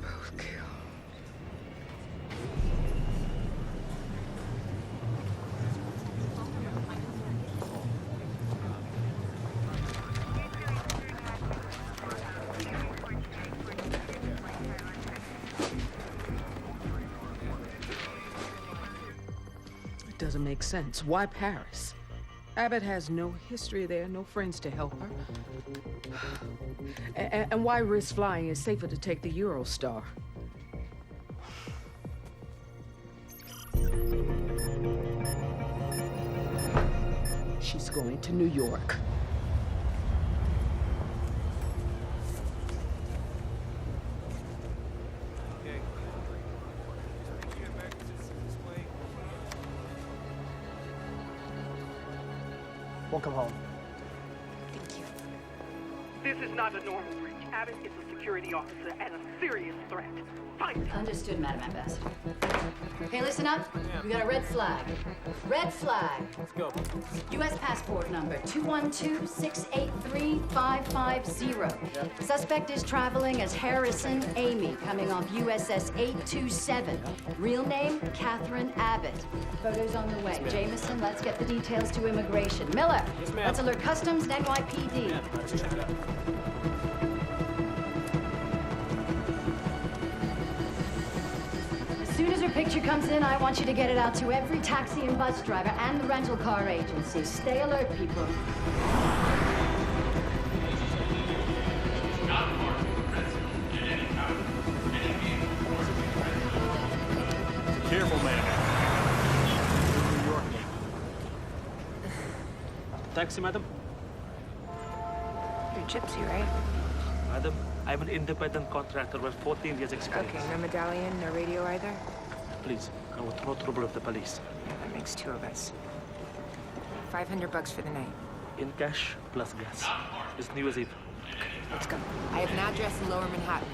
Both killed. It doesn't make sense. Why Paris? Abbott has no history there, no friends to help her. And why risk flying? It's safer to take the Eurostar. She's going to New York. Welcome home. This is not a normal breach. Abbott is a security officer and a serious threat. Fight! Understood, Madam Ambassador. Hey, listen up. We got a red flag. Red flag. Let's go. U.S. passport number 212-683-550. Yep. Suspect is traveling as Harrison Amy, coming off USS 827. Real name, Catherine Abbott. Photos on the way. Jameson, let's get the details to immigration. Miller, yes, ma'am. Let's alert Customs and NYPD. Yeah, let's check it out. As soon as her picture comes in, I want you to get it out to every taxi and bus driver and the rental car agency. Stay alert, people. Careful, man. New York. Taxi, madam. You're Gypsy, right? Madam, I'm an independent contractor with 14 years experience. Okay, no medallion, no radio either? Please, I want no trouble with the police. That makes two of us. $500 for the night. In cash plus gas. It's New Year's Eve. Let's go. I have an address in Lower Manhattan.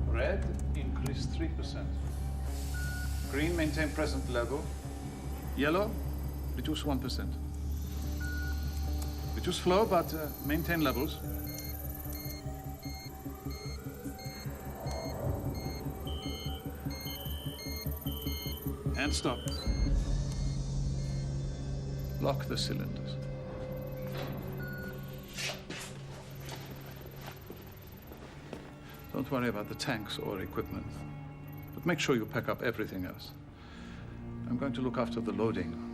Red, increase 3%. Green, maintain present level. Yellow, reduce 1%. Reduce flow, but maintain levels. And stop. Lock the cylinders. Don't worry about the tanks or equipment, but make sure you pack up everything else. I'm going to look after the loading.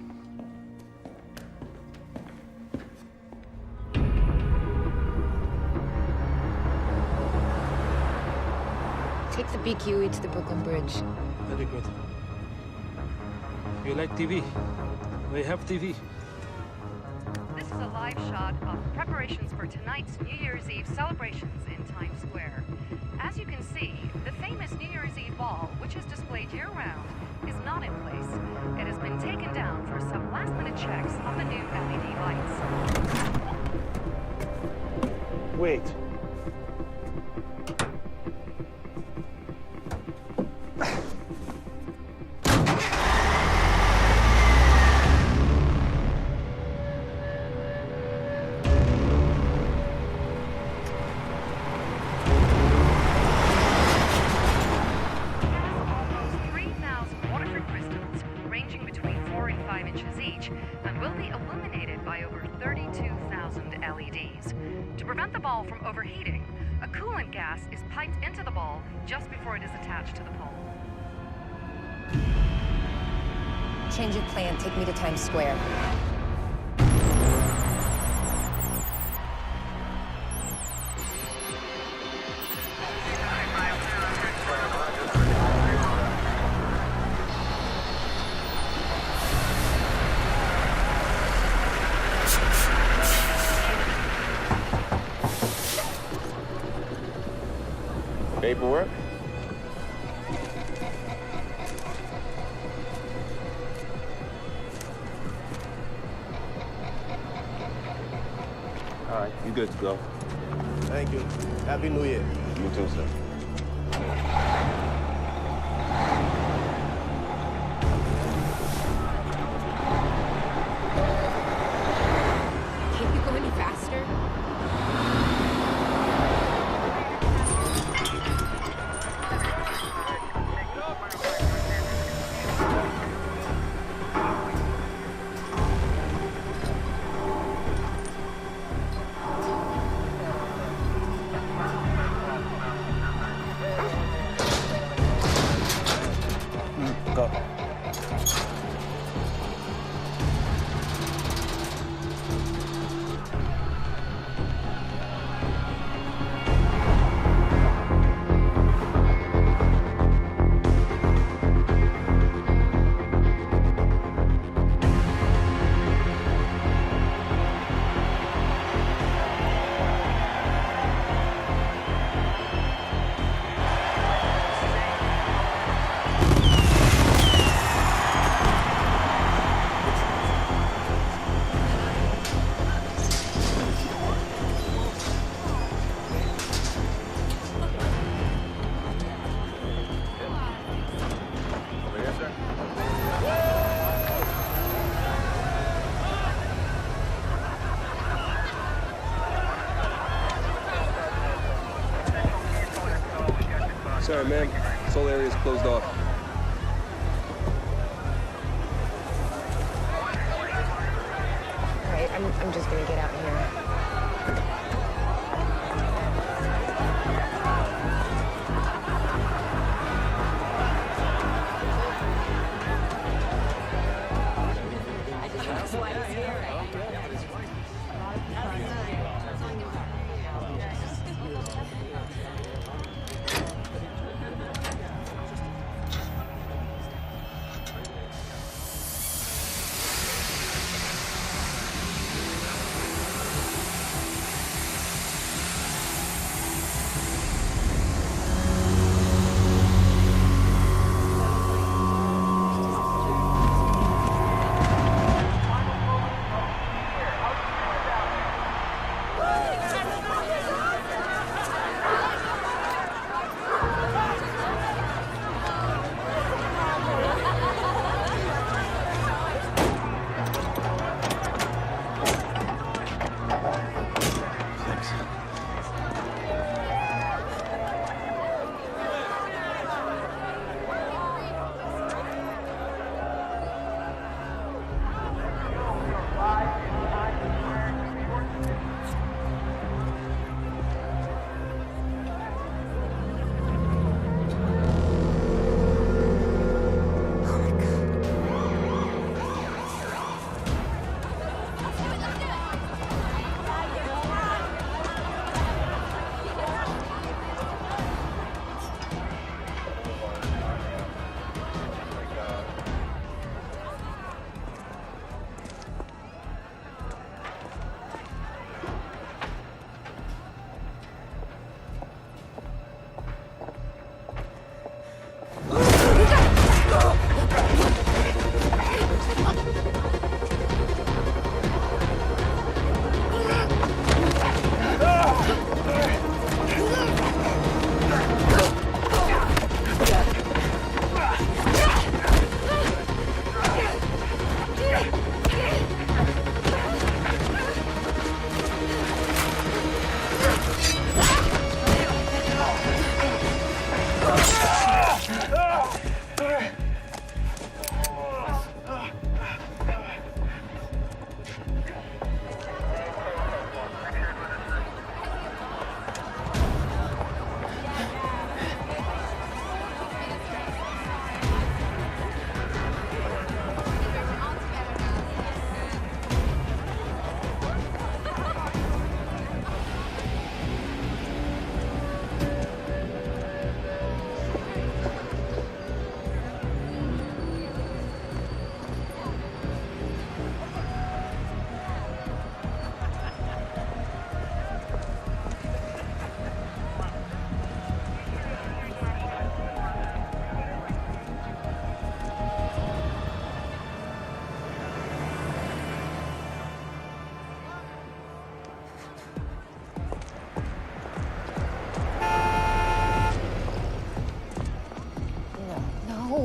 Take the BQE to the Brooklyn Bridge. Very good. You like TV? We have TV. This is a live shot of preparations for tonight's New Year's Eve celebrations in Times Square. As you can see, the famous New Year's Eve ball, which is displayed year-round, is not in place. It has been taken down for some last-minute checks on the new LED lights. Wait. beach and will be illuminated by over 32,000 LEDs. To prevent the ball from overheating, a coolant gas is piped into the ball just before it is attached to the pole. Change of plan. Take me to Times Square. Paperwork? All right, you good to go. Thank you. Happy New Year. You too, sir. Can't you go any faster? Go. Sorry, ma'am. This whole area is closed off. All right, I'm just gonna get out of here.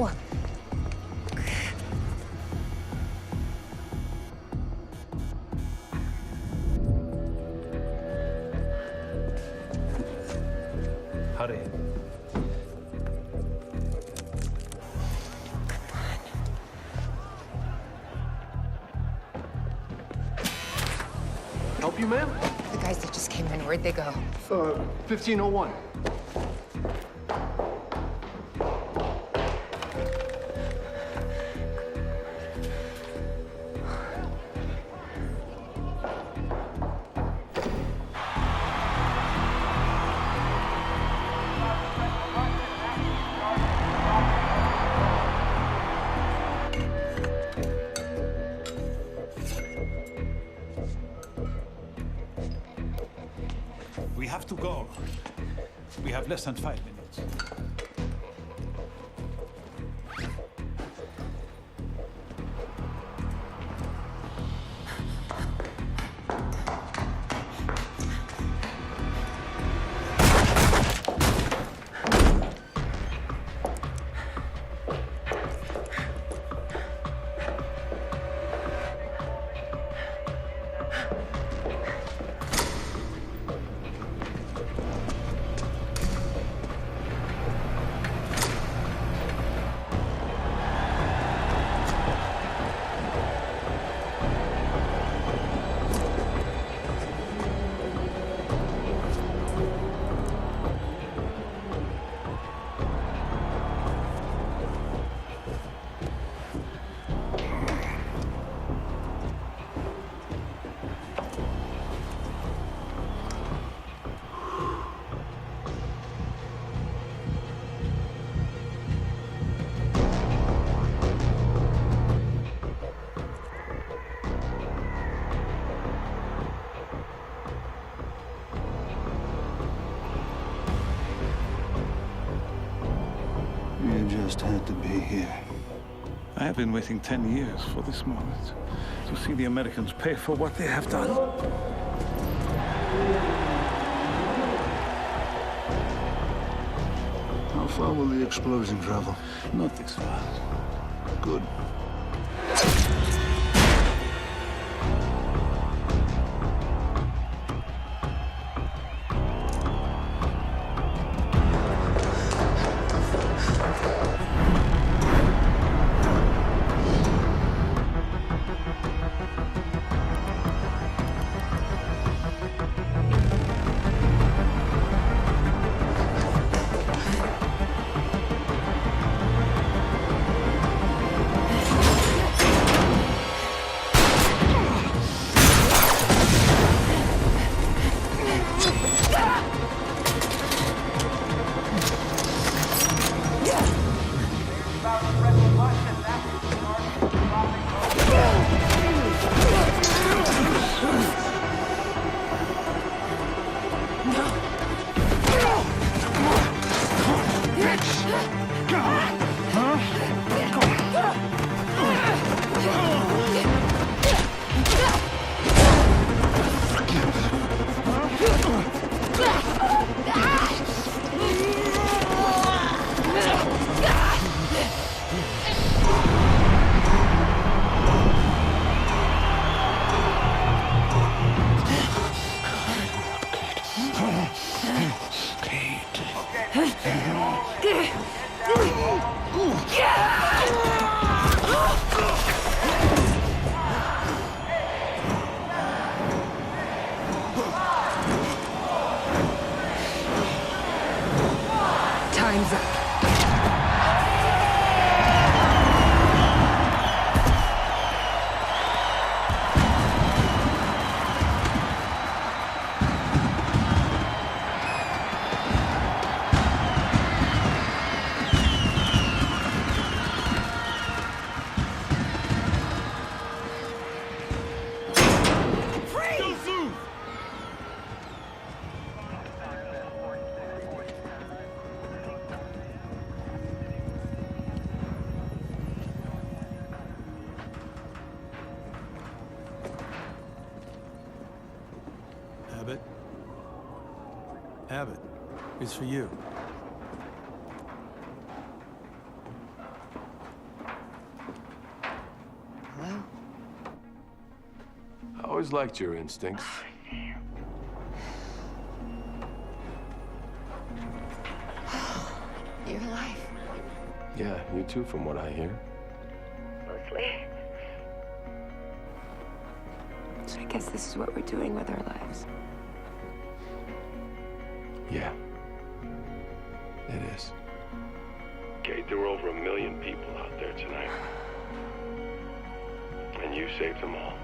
No. Hurry. Help you, ma'am? The guys that just came in, where'd they go? 1501. We have to go. We have less than 5 minutes. You just had to be here. I have been waiting 10 years for this moment, to see the Americans pay for what they have done. How far will the explosion travel? Not this far. Good. Time's up. Abbott? Abbott, it's for you. always liked your instincts. You're alive. Yeah, you too, from what I hear. Mostly. So I guess this is what we're doing with our lives. Yeah. It is. Kate, there were over 1 million people out there tonight. And you saved them all.